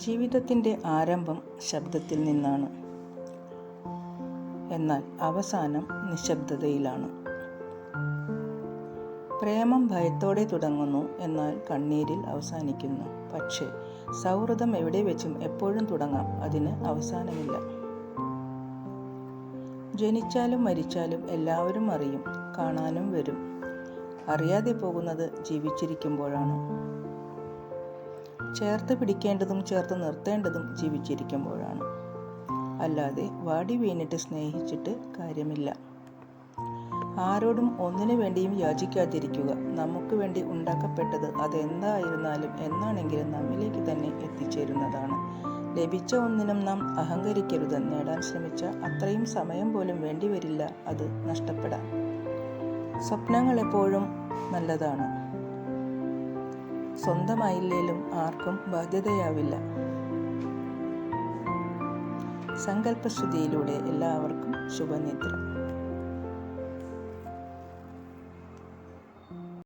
ജീവിതത്തിൻ്റെ ആരംഭം ശബ്ദത്തിൽ നിന്നാണ്, എന്നാൽ അവസാനം നിശബ്ദതയിലാണ്. പ്രേമം ഭയത്തോടെ തുടങ്ങുന്നു, എന്നാൽ കണ്ണീരിൽ അവസാനിക്കുന്നു. പക്ഷേ സൗഹൃദം എവിടെ വെച്ചും എപ്പോഴും തുടങ്ങാം, അതിന് അവസാനമില്ല. ജനിച്ചാലും മരിച്ചാലും എല്ലാവരും അറിയും, കാണാനും വരും. അറിയാതെ പോകുന്നത് ജീവിച്ചിരിക്കുമ്പോഴാണ്. ചേർത്ത് പിടിക്കേണ്ടതും ചേർത്ത് നിർത്തേണ്ടതും ജീവിച്ചിരിക്കുമ്പോഴാണ്. അല്ലാതെ വാടി വീണിട്ട് സ്നേഹിച്ചിട്ട് കാര്യമില്ല. ആരോടും ഒന്നിനു വേണ്ടിയും യാചിക്കാതിരിക്കുക. നമുക്ക് വേണ്ടി ഉണ്ടാക്കപ്പെട്ടത് അതെന്തായിരുന്നാലും എന്നാണെങ്കിലും നമ്മിലേക്ക് തന്നെ എത്തിച്ചേരുന്നതാണ്. ലഭിച്ച ഒന്നിനും നാം അഹങ്കരിക്കരുത്. നേടാൻ ശ്രമിച്ച അത്രയും സമയം പോലും വേണ്ടിവരില്ല അത് നഷ്ടപ്പെടാൻ. സ്വപ്നങ്ങൾ എപ്പോഴും നല്ലതാണ്. സ്വന്തമായില്ലേലും ആർക്കും ബാധ്യതയാവില്ല. സങ്കല്പശ്രുതിയിലൂടെ എല്ലാവർക്കും ശുഭനിദ്ര.